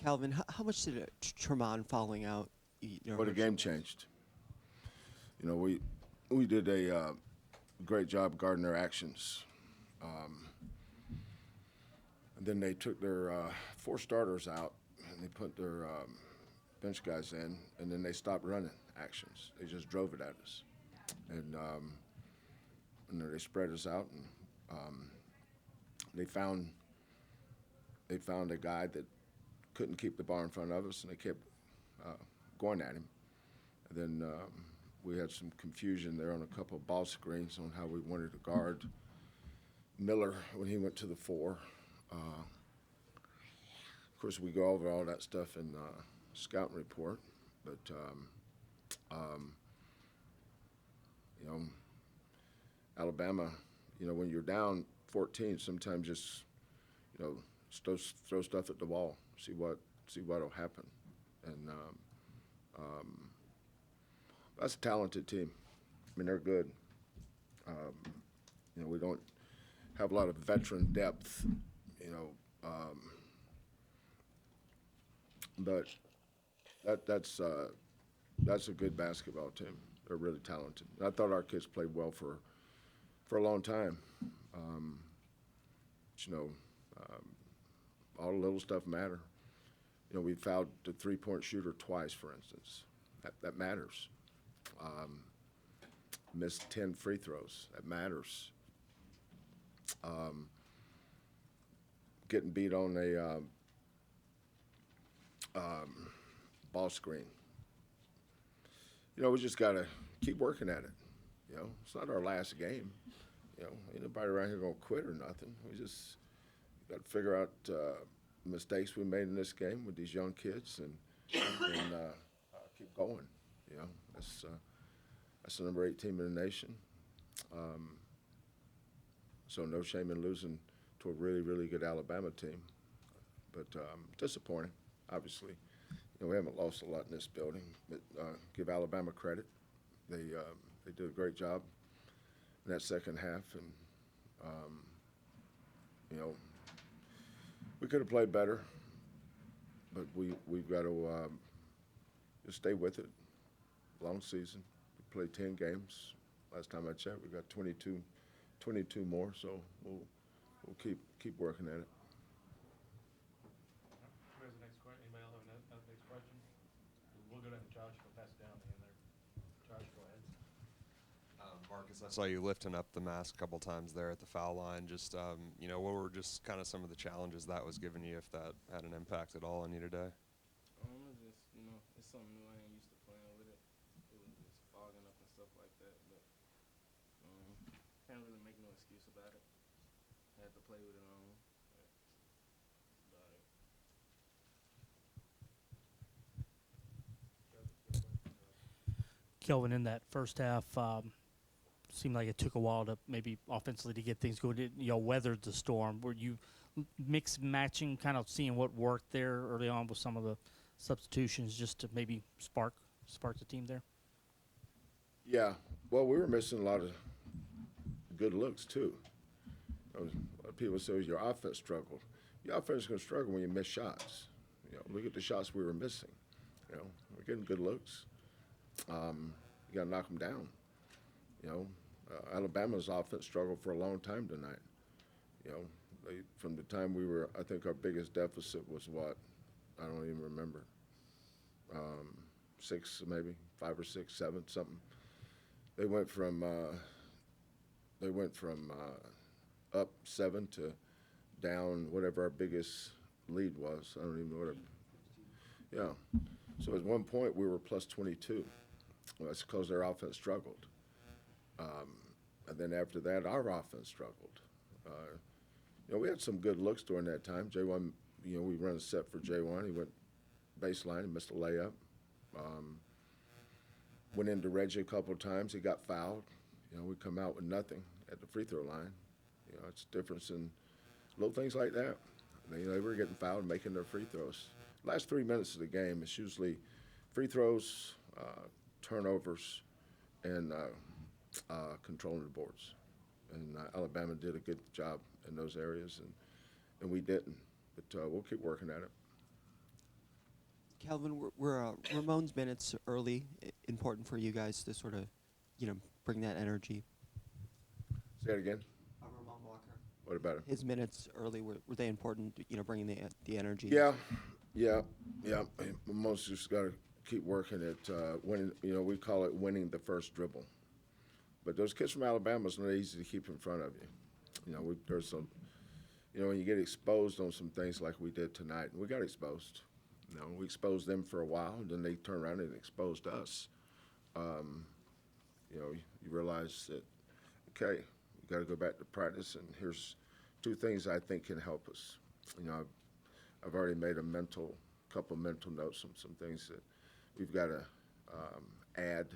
Calvin, how much did Tremont falling out? But the hurt game you guys? changed. We did a great job guarding their actions. And then they took their four starters out and they put their bench guys in, and then they stopped running actions. They just drove it at us, and then they spread us out, and they found a guy that couldn't keep the ball in front of us, and they kept going at him. And then we had some confusion there on a couple of ball screens on how we wanted to guard Miller when he went to the four. Of course, we go over all that stuff in scouting report, but you know, Alabama, when you're down 14, sometimes just throw stuff at the wall, see what'll happen, and that's a talented team. I mean, they're good. We don't have a lot of veteran depth, but that's a good basketball team. They're really talented. I thought our kids played well for a long time. All the little stuff matter. We fouled the three-point shooter twice, for instance. That matters. Missed 10 free throws. That matters. Getting beat on a ball screen. We just got to keep working at it. It's not our last game. Ain't nobody around here going to quit or nothing. We just got to figure out mistakes we made in this game with these young kids and keep going. That's the number 8 team in the nation. So no shame in losing to a really, really good Alabama team. But disappointing, obviously. We haven't lost a lot in this building, but give Alabama credit. They did a great job in that second half, and we could have played better, but we've got to just stay with it. Long season. We played 10 games. Last time I checked, we got 22 more, so we'll keep working at it. Where's the next question? Anybody else have another next question? We'll go down to Josh. We'll pass it down to him there. Josh, go ahead. Marcus, I saw you lifting up the mask a couple times there at the foul line. Just, what were just kind of some of the challenges that was giving you, if that had an impact at all on you today? It's something new. I ain't used to playing with it. It was just fogging up and stuff like that, but can't really make no excuse about it. I had to play with it on. About it. Kelvin, in that first half, seemed like it took a while to maybe offensively to get things going. Weathered the storm. Were you mix matching, kind of seeing what worked there early on with some of the substitutions, just to maybe spark the team there? Yeah. Well, we were missing a lot of good looks too. A lot of people say your offense struggled. Your offense is going to struggle when you miss shots. Look at the shots we were missing. We're getting good looks. You got to knock them down. Alabama's offense struggled for a long time tonight. From the time I think our biggest deficit was what? I don't even remember. 6 maybe, 5 or 6, 7, something. They went from up 7 to down whatever our biggest lead was. I don't even know what. Yeah. So at one point we were plus 22. Well, that's because their offense struggled. And then after that, our offense struggled. We had some good looks during that time. J1, we run a set for J1. He went baseline and missed a layup. Went into Reggie a couple of times. He got fouled. We come out with nothing at the free throw line. It's a difference in little things like that. They were getting fouled and making their free throws. Last 3 minutes of the game, it's usually free throws, turnovers, and controlling the boards. And Alabama did a good job in those areas, and we didn't. But we'll keep working at it. Kelvin, were Ramon's minutes early important for you guys to sort of, bring that energy? Say it again. Ramon Walker. What about him? His minutes early, were they important, bringing the energy? Yeah. Most just got to keep working at winning. We call it winning the first dribble. But those kids from Alabama, it's not easy to keep in front of you. There's some, when you get exposed on some things like we did tonight, and we got exposed. We exposed them for a while, and then they turned around and exposed us. You realize that, okay, we got to go back to practice, and here's two things I think can help us. I've already made a couple mental notes on some things that we've got to add.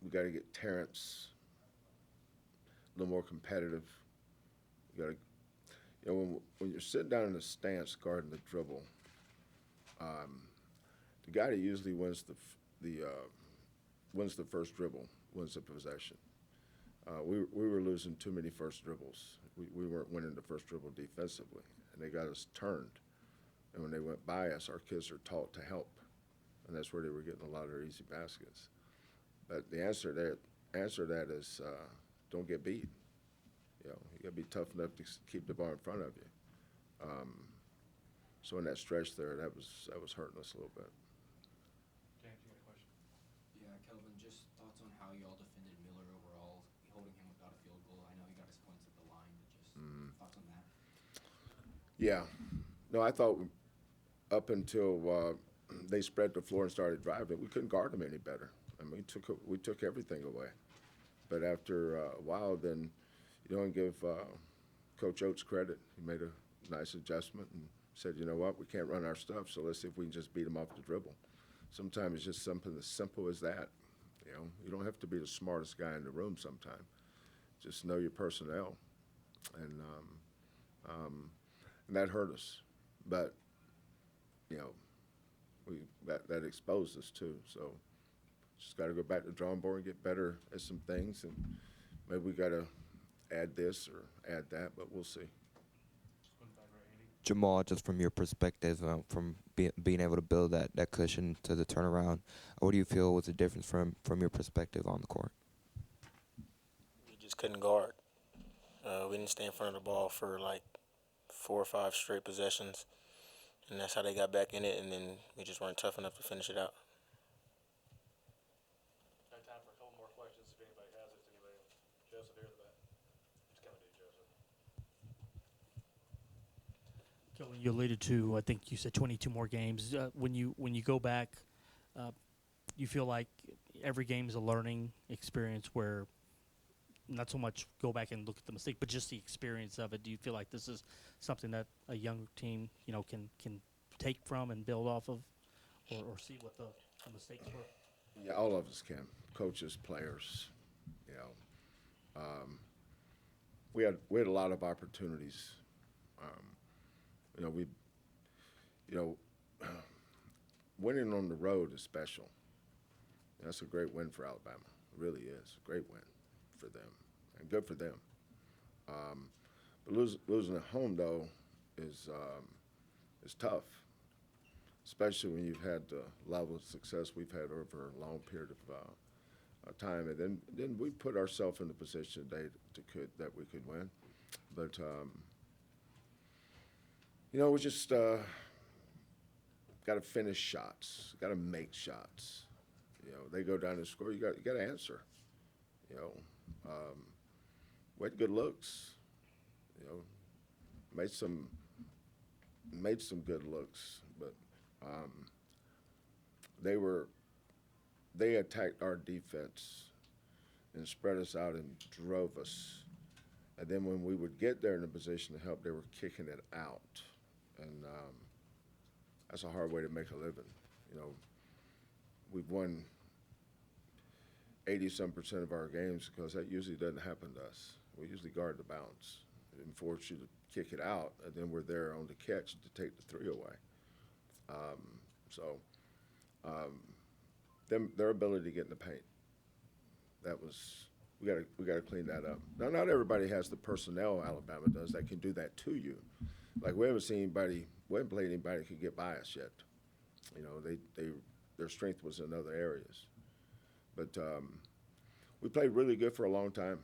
We got to get Terrence a little more competitive. We got to, when you're sitting down in the stance guarding the dribble, the guy that usually wins the first dribble wins the possession. We were losing too many first dribbles. We weren't winning the first dribble defensively, and they got us turned. And when they went by us, our kids are taught to help, and that's where they were getting a lot of their easy baskets. But the answer to that is don't get beat. You got to be tough enough to keep the ball in front of you. So in that stretch there, that was hurting us a little bit. James, you got a question? Yeah, Kelvin, just thoughts on how y'all defended Miller overall, holding him without a field goal. I know he got his points at the line, but just thoughts on that. Yeah. No, I thought up until they spread the floor and started driving, we couldn't guard them any better. I mean, we took everything away. But after a while, then you don't give Coach Oates credit. He made a nice adjustment and said, you know what, we can't run our stuff, so let's see if we can just beat them off the dribble. Sometimes it's just something as simple as that. You don't have to be the smartest guy in the room sometimes. Just know your personnel. And that hurt us. But, that exposed us too. So just got to go back to the drawing board and get better at some things. And maybe we got to add this or add that, but we'll see. Jamal, just from your perspective, from being able to build that cushion to the turnaround, what do you feel was the difference from your perspective on the court? We just couldn't guard. We didn't stay in front of the ball for like 4 or 5 straight possessions, and that's how they got back in it, and then we just weren't tough enough to finish it out. Got time for a couple more questions if anybody has it. Anybody else? Joseph here in the back. Just come and do Joseph. Kelvin, you alluded to, I think you said 22 more games. When you go back, you feel like every game is a learning experience where not so much go back and look at the mistake, but just the experience of it. Do you feel like this is something that a young team, can take from and build off of, or see what the mistakes were? Yeah, all of us can. Coaches, players, we had a lot of opportunities. Winning on the road is special. That's a great win for Alabama. It really is a great win for them, and good for them. But losing at home though is tough, especially when you've had the level of success we've had over a long period of time, and then we put ourselves in the position today that we could win. But we just got to finish shots, got to make shots. They go down and score. You got to answer. We had good looks. Made some good looks, but they attacked our defense and spread us out and drove us. And then when we would get there in a position to help, they were kicking it out, and that's a hard way to make a living. We've won 80-some% of our games because that usually doesn't happen to us. We usually guard the bounce and force you to kick it out, and then we're there on the catch to take the 3 away. Their ability to get in the paint, we got to clean that up. Now, not everybody has the personnel Alabama does that can do that to you, like we haven't played anybody that could get by us yet. You know, their strength was in other areas. But we played really good for a long time.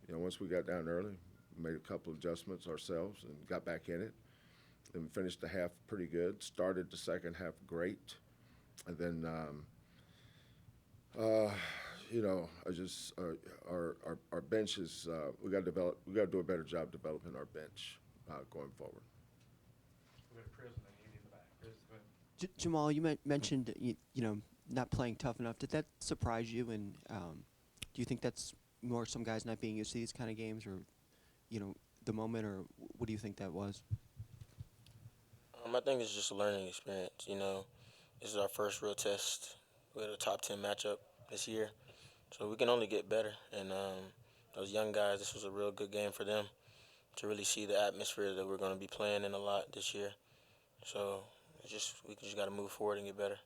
You know, once we got down early, we made a couple adjustments ourselves and got back in it. Then we finished the half pretty good. Started the second half great, and then you know, our bench is we got to do a better job developing our bench going forward. We got a Chris and then Andy in the back. Chris, go ahead. Jamal, you mentioned you know not playing tough enough. Did that surprise you? And do you think that's more some guys not being used to these kind of games, or you know the moment, or what do you think that was? I think it's just a learning experience. You know, this is our first real test with a top 10 matchup this year, so we can only get better. And those young guys, this was a real good game for them to really see the atmosphere that we're going to be playing in a lot this year. So we just got to move forward and get better.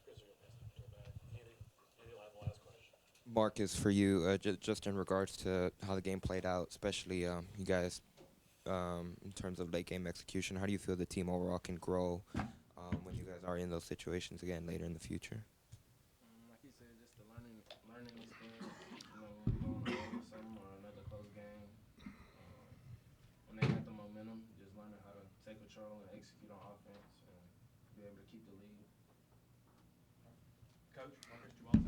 Chris, you're gonna pass it back. Andy will have the last question. Marcus, for you, just in regards to how the game played out, especially you guys in terms of late game execution, how do you feel the team overall can grow when you guys are in those situations again later in the future? Like you said, just the learning experience. You know, when we go on the road or something or another close game, when they got the momentum, just learning how to take control and execute on offense and be able to keep the lead. Coach, Marcus, Jamal.